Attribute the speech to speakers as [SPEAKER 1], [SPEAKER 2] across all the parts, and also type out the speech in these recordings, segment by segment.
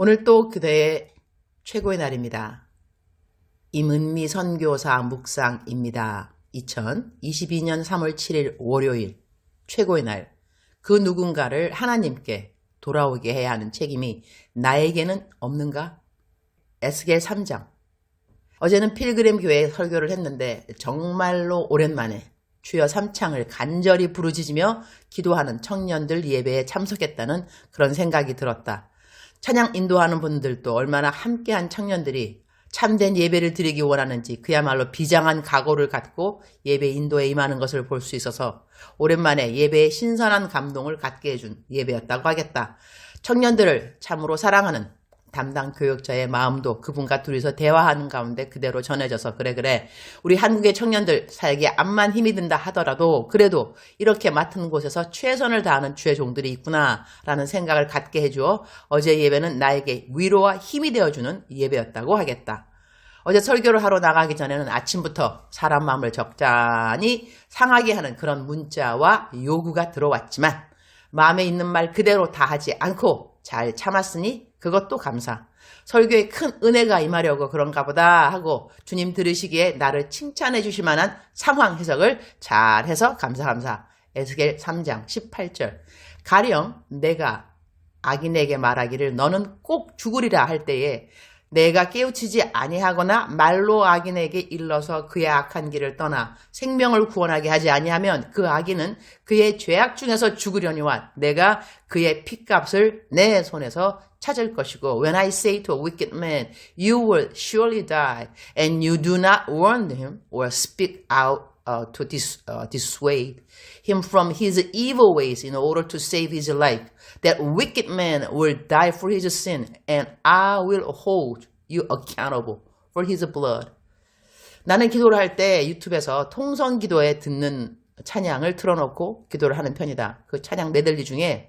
[SPEAKER 1] 오늘 또 그대의 최고의 날입니다. 임은미 선교사 묵상입니다. 2022년 3월 7일 월요일 최고의 날. 그 누군가를 하나님께 돌아오게 해야 하는 책임이 나에게는 없는가? 에스겔 3장. 어제는 필그림 교회에 설교를 했는데 정말로 오랜만에 주여 삼창을 간절히 부르짖으며 기도하는 청년들 예배에 참석했다는 그런 생각이 들었다. 찬양 인도하는 분들도 얼마나 함께한 청년들이 참된 예배를 드리기 원하는지 그야말로 비장한 각오를 갖고 예배 인도에 임하는 것을 볼 수 있어서 오랜만에 예배의 신선한 감동을 갖게 해준 예배였다고 하겠다. 청년들을 참으로 사랑하는 담당 교육자의 마음도 그분과 둘이서 대화하는 가운데 그대로 전해져서 그래 우리 한국의 청년들 사역에 암만 힘이 든다 하더라도 그래도 이렇게 맡은 곳에서 최선을 다하는 주의 종들이 있구나 라는 생각을 갖게 해주어 어제 예배는 나에게 위로와 힘이 되어주는 예배였다고 하겠다. 어제 설교를 하러 나가기 전에는 아침부터 사람 마음을 적잖이 상하게 하는 그런 문자와 요구가 들어왔지만 마음에 있는 말 그대로 다 하지 않고 잘 참았으니 그것도 감사. 설교에 큰 은혜가 임하려고 그런가 보다 하고 주님 들으시기에 나를 칭찬해 주실 만한 상황 해석을 잘해서 감사. 에스겔 3장 18절. 가령 내가 악인에게 말하기를 너는 꼭 죽으리라 할 때에 내가 깨우치지 아니하거나 말로 악인에게 일러서 그의 악한 길을 떠나 생명을 구원하게 하지 아니하면 그 악인은 그의 죄악 중에서 죽으려니와 내가 그의 핏값을 내 손에서 찾을 것이고 When I say to a wicked man, you will surely die, and you do not warn him or speak out to dissuade him from his evil ways in order to save his life, that wicked man will die for his sin, and I will hold you accountable for his blood. 나는 기도를 할 때 유튜브에서 통성 기도에 듣는 찬양을 틀어놓고 기도를 하는 편이다. 그 찬양 메들리 중에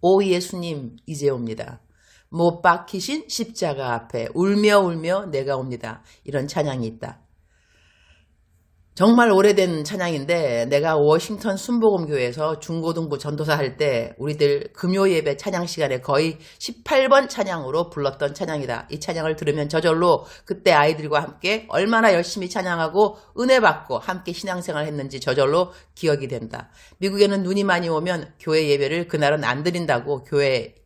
[SPEAKER 1] 오 예수님 이제 옵니다. 못 박히신 십자가 앞에 울며 내가 옵니다. 이런 찬양이 있다. 정말 오래된 찬양인데 내가 워싱턴 순복음교회에서 중고등부 전도사 할 때 우리들 금요 예배 찬양 시간에 거의 18번 찬양으로 불렀던 찬양이다. 이 찬양을 들으면 저절로 그때 아이들과 함께 얼마나 열심히 찬양하고 은혜 받고 함께 신앙생활 했는지 저절로 기억이 된다. 미국에는 눈이 많이 오면 교회 예배를 그날은 안 드린다고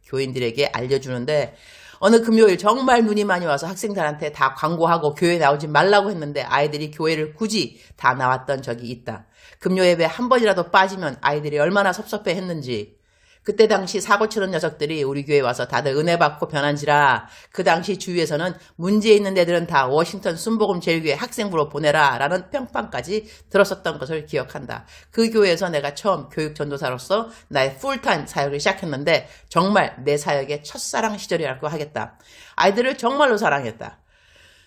[SPEAKER 1] 교인들에게 알려주는데 어느 금요일 정말 눈이 많이 와서 학생들한테 다 광고하고 교회 나오지 말라고 했는데 아이들이 교회를 굳이 다 나왔던 적이 있다. 금요 예배 한 번이라도 빠지면 아이들이 얼마나 섭섭해 했는지. 그때 당시 사고 치는 녀석들이 우리 교회에 와서 다들 은혜 받고 변한지라 그 당시 주위에서는 문제 있는 애들은 다 워싱턴 순복음 제일교회 학생부로 보내라 라는 평판까지 들었었던 것을 기억한다. 그 교회에서 내가 처음 교육 전도사로서 나의 풀타임 사역을 시작했는데 정말 내 사역의 첫사랑 시절이라고 하겠다. 아이들을 정말로 사랑했다.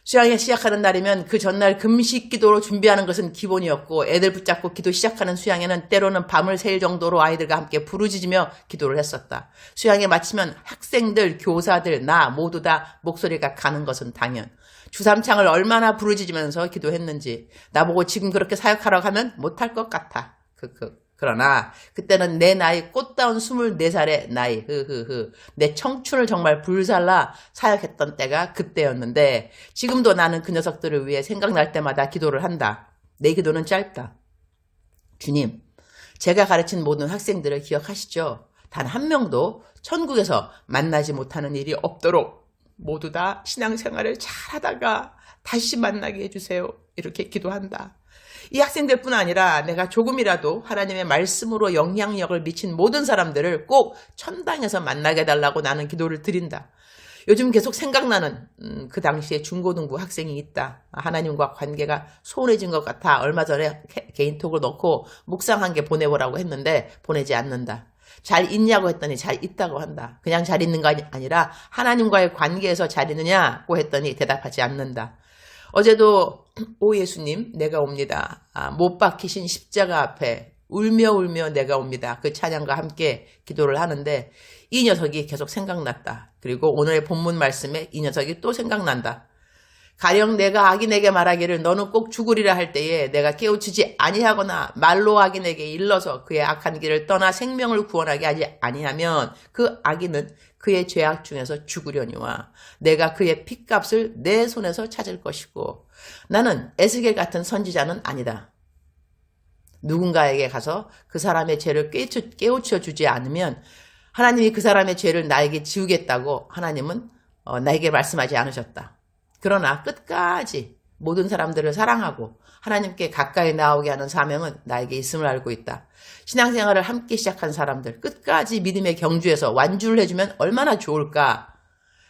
[SPEAKER 1] 수양회 시작하는 날이면 그 전날 금식 기도로 준비하는 것은 기본이었고 애들 붙잡고 기도 시작하는 수양회는 때로는 밤을 새일 정도로 아이들과 함께 부르짖으며 기도를 했었다. 수양회 마치면 학생들, 교사들, 나 모두 다 목소리가 가는 것은 당연. 주삼창을 얼마나 부르짖으면서 기도했는지 나보고 지금 그렇게 사역하라고 하면 못할 것 같아. 그러나 그때는 내 나이 꽃다운 24살의 나이 내 청춘을 정말 불살라 사역했던 때가 그때였는데 지금도 나는 그 녀석들을 위해 생각날 때마다 기도를 한다. 내 기도는 짧다. 주님, 제가 가르친 모든 학생들을 기억하시죠? 단 한 명도 천국에서 만나지 못하는 일이 없도록 모두 다 신앙생활을 잘하다가 다시 만나게 해주세요. 이렇게 기도한다. 이 학생들뿐 아니라 내가 조금이라도 하나님의 말씀으로 영향력을 미친 모든 사람들을 꼭 천당에서 만나게 해달라고 나는 기도를 드린다. 요즘 계속 생각나는 그 당시에 중고등부 학생이 있다. 하나님과 관계가 소원해진 것 같아 얼마 전에 개인톡을 넣고 묵상한 게 보내보라고 했는데 보내지 않는다. 잘 있냐고 했더니 잘 있다고 한다. 그냥 잘 있는 거 아니라 하나님과의 관계에서 잘 있느냐고 했더니 대답하지 않는다. 어제도 오 예수님 내가 옵니다. 못 박히신 십자가 앞에 울며 내가 옵니다. 그 찬양과 함께 기도를 하는데 이 녀석이 계속 생각났다. 그리고 오늘의 본문 말씀에 이 녀석이 또 생각난다. 가령 내가 악인에게 말하기를 너는 꼭 죽으리라 할 때에 내가 깨우치지 아니하거나 말로 악인에게 일러서 그의 악한 길을 떠나 생명을 구원하게 하지 아니하면 그 악인은 그의 죄악 중에서 죽으려니와 내가 그의 핏값을 내 손에서 찾을 것이고 나는 에스겔 같은 선지자는 아니다. 누군가에게 가서 그 사람의 죄를 깨우쳐 주지 않으면 하나님이 그 사람의 죄를 나에게 지우겠다고 하나님은 나에게 말씀하지 않으셨다. 그러나 끝까지 모든 사람들을 사랑하고 하나님께 가까이 나오게 하는 사명은 나에게 있음을 알고 있다. 신앙생활을 함께 시작한 사람들 끝까지 믿음의 경주에서 완주를 해주면 얼마나 좋을까.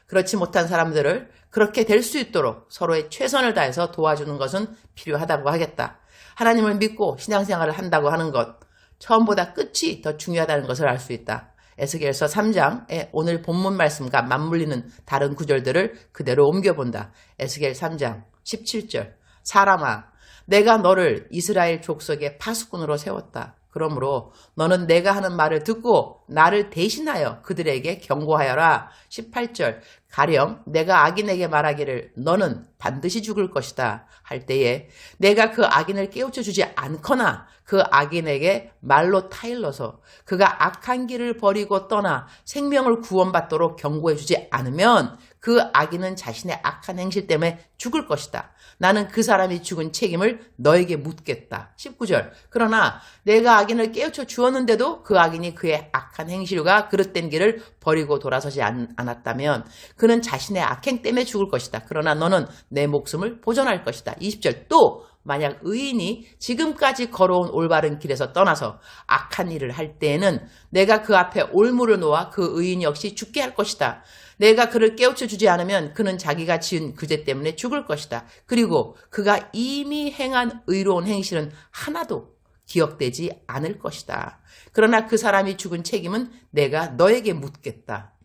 [SPEAKER 1] 그렇지 못한 사람들을 그렇게 될 수 있도록 서로의 최선을 다해서 도와주는 것은 필요하다고 하겠다. 하나님을 믿고 신앙생활을 한다고 하는 것, 처음보다 끝이 더 중요하다는 것을 알 수 있다. 에스겔서 3장의 오늘 본문 말씀과 맞물리는 다른 구절들을 그대로 옮겨본다. 에스겔 3장 17절 사람아 내가 너를 이스라엘 족속의 파수꾼으로 세웠다. 그러므로 너는 내가 하는 말을 듣고 나를 대신하여 그들에게 경고하여라. 18절 가령 내가 악인에게 말하기를 너는 반드시 죽을 것이다 할 때에 내가 그 악인을 깨우쳐 주지 않거나 그 악인에게 말로 타일러서 그가 악한 길을 버리고 떠나 생명을 구원받도록 경고해 주지 않으면 그 악인은 자신의 악한 행실 때문에 죽을 것이다. 나는 그 사람이 죽은 책임을 너에게 묻겠다. 19절 그러나 내가 악인을 깨우쳐 주었는데도 그 악인이 그의 악한 행실과 그릇된 길을 버리고 돌아서지 않았다면 그는 자신의 악행 때문에 죽을 것이다. 그러나 너는 내 목숨을 보존할 것이다. 20절 또 만약 의인이 지금까지 걸어온 올바른 길에서 떠나서 악한 일을 할 때에는 내가 그 앞에 올무를 놓아 그 의인 역시 죽게 할 것이다. 내가 그를 깨우쳐 주지 않으면 그는 자기가 지은 그 죄 때문에 죽을 것이다. 그리고 그가 이미 행한 의로운 행실은 하나도 기억되지 않을 것이다. 그러나 그 사람이 죽은 책임은 내가 너에게 묻겠다.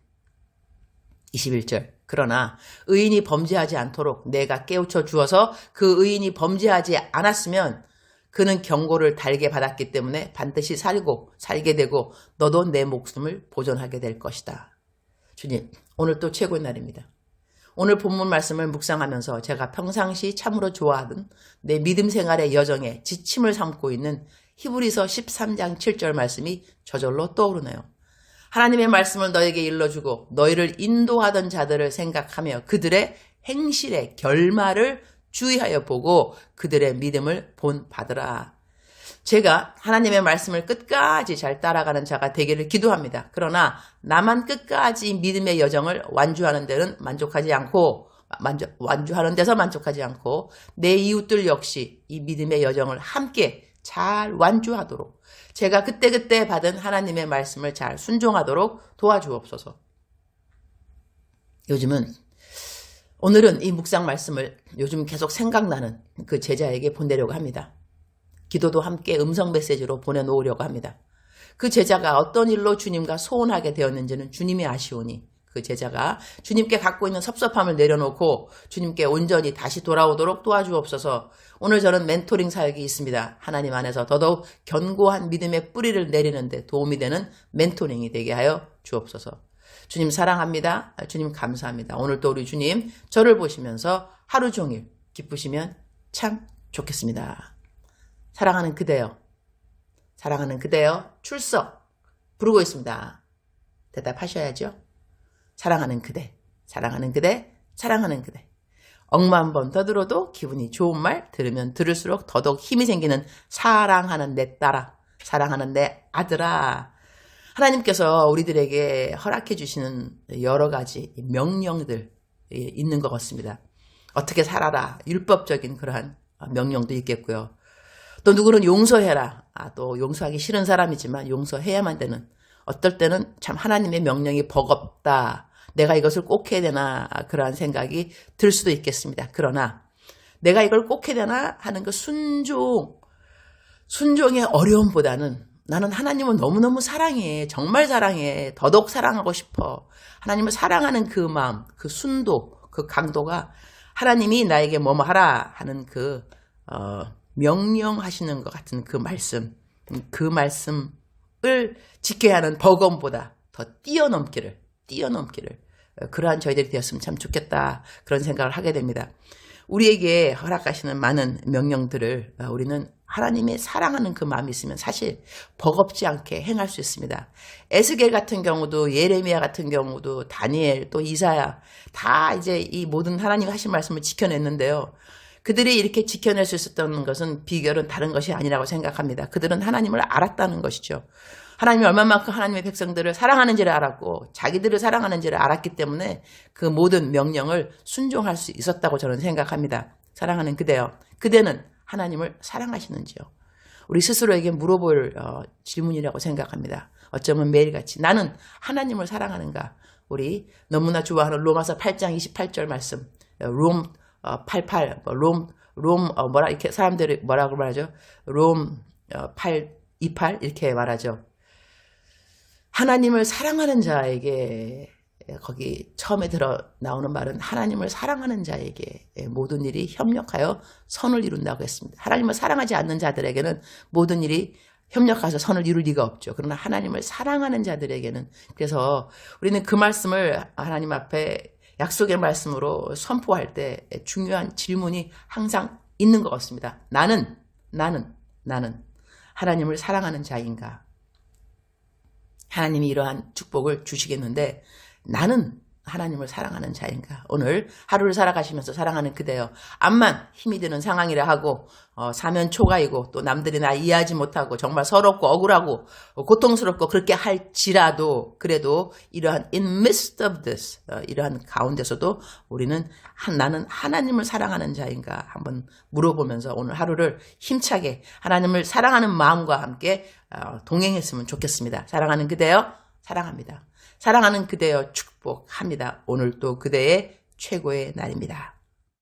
[SPEAKER 1] 21절 그러나 의인이 범죄하지 않도록 내가 깨우쳐 주어서 그 의인이 범죄하지 않았으면 그는 경고를 달게 받았기 때문에 반드시 살게 되고 너도 내 목숨을 보존하게 될 것이다. 주님 오늘 또 최고의 날입니다. 오늘 본문 말씀을 묵상하면서 제가 평상시 참으로 좋아하던 내 믿음 생활의 여정에 지침을 삼고 있는 히브리서 13장 7절 말씀이 저절로 떠오르네요. 하나님의 말씀을 너에게 일러주고 너희를 인도하던 자들을 생각하며 그들의 행실의 결말을 주의하여 보고 그들의 믿음을 본받으라. 제가 하나님의 말씀을 끝까지 잘 따라가는 자가 되기를 기도합니다. 그러나 나만 끝까지 믿음의 여정을 완주하는 데서 만족하지 않고 내 이웃들 역시 이 믿음의 여정을 함께 잘 완주하도록 제가 그때그때 받은 하나님의 말씀을 잘 순종하도록 도와주옵소서. 오늘은 이 묵상 말씀을 요즘 계속 생각나는 그 제자에게 보내려고 합니다. 기도도 함께 음성 메시지로 보내놓으려고 합니다. 그 제자가 어떤 일로 주님과 소원하게 되었는지는 주님이 아시오니 그 제자가 주님께 갖고 있는 섭섭함을 내려놓고 주님께 온전히 다시 돌아오도록 도와주옵소서. 오늘 저는 멘토링 사역이 있습니다. 하나님 안에서 더더욱 견고한 믿음의 뿌리를 내리는 데 도움이 되는 멘토링이 되게 하여 주옵소서. 주님 사랑합니다. 주님 감사합니다. 오늘 또 우리 주님 저를 보시면서 하루 종일 기쁘시면 참 좋겠습니다. 사랑하는 그대여 출석 부르고 있습니다. 대답하셔야죠. 사랑하는 그대. 억만 번 더 들어도 기분이 좋은 말 들으면 들을수록 더더욱 힘이 생기는 사랑하는 내 딸아, 사랑하는 내 아들아. 하나님께서 우리들에게 허락해 주시는 여러 가지 명령들 있는 것 같습니다. 어떻게 살아라, 율법적인 그러한 명령도 있겠고요. 또 누구는 용서해라. 또 용서하기 싫은 사람이지만 용서해야만 되는, 어떨 때는 참 하나님의 명령이 버겁다. 내가 이것을 꼭 해야 되나 그러한 생각이 들 수도 있겠습니다. 그러나 내가 이걸 꼭 해야 되나 하는 그 순종의 어려움보다는 나는 하나님을 너무너무 사랑해. 정말 사랑해. 더더욱 사랑하고 싶어. 하나님을 사랑하는 그 마음, 그 순도, 그 강도가 하나님이 나에게 뭐뭐 하라 하는 그 명령하시는 것 같은 그 말씀을 지켜야 하는 버거움보다 더 뛰어넘기를 그러한 저희들이 되었으면 참 좋겠다. 그런 생각을 하게 됩니다. 우리에게 허락하시는 많은 명령들을 우리는 하나님의 사랑하는 그 마음이 있으면 사실 버겁지 않게 행할 수 있습니다. 에스겔 같은 경우도 예레미야 같은 경우도 다니엘 또 이사야 다 이제 이 모든 하나님 하신 말씀을 지켜냈는데요. 그들이 이렇게 지켜낼 수 있었던 것은 비결은 다른 것이 아니라고 생각합니다. 그들은 하나님을 알았다는 것이죠. 하나님이 얼마만큼 하나님의 백성들을 사랑하는지를 알았고 자기들을 사랑하는지를 알았기 때문에 그 모든 명령을 순종할 수 있었다고 저는 생각합니다. 사랑하는 그대여, 그대는 하나님을 사랑하시는지요? 우리 스스로에게 물어볼 질문이라고 생각합니다. 어쩌면 매일같이 나는 하나님을 사랑하는가? 우리 너무나 좋아하는 로마서 8장 28절 말씀, 롬 88, 뭐라 이렇게 사람들이 뭐라고 말하죠? 롬 8, 28 이렇게 말하죠. 하나님을 사랑하는 자에게 거기 처음에 들어 나오는 말은 하나님을 사랑하는 자에게 모든 일이 협력하여 선을 이룬다고 했습니다. 하나님을 사랑하지 않는 자들에게는 모든 일이 협력해서 선을 이룰 리가 없죠. 그러나 하나님을 사랑하는 자들에게는 그래서 우리는 그 말씀을 하나님 앞에 약속의 말씀으로 선포할 때 중요한 질문이 항상 있는 것 같습니다. 나는 하나님을 사랑하는 자인가? 하나님이 이러한 축복을 주시겠는데 나는 하나님을 사랑하는 자인가? 오늘 하루를 살아가시면서 사랑하는 그대여, 암만 힘이 드는 상황이라 하고 사면 초가이고 또 남들이 나 이해하지 못하고 정말 서럽고 억울하고 고통스럽고 그렇게 할지라도 그래도 이러한 in midst of this 이러한 가운데서도 우리는 나는 하나님을 사랑하는 자인가 한번 물어보면서 오늘 하루를 힘차게 하나님을 사랑하는 마음과 함께 동행했으면 좋겠습니다. 사랑하는 그대여, 사랑합니다. 사랑하는 그대여 축복합니다. 오늘 또 그대의 최고의 날입니다.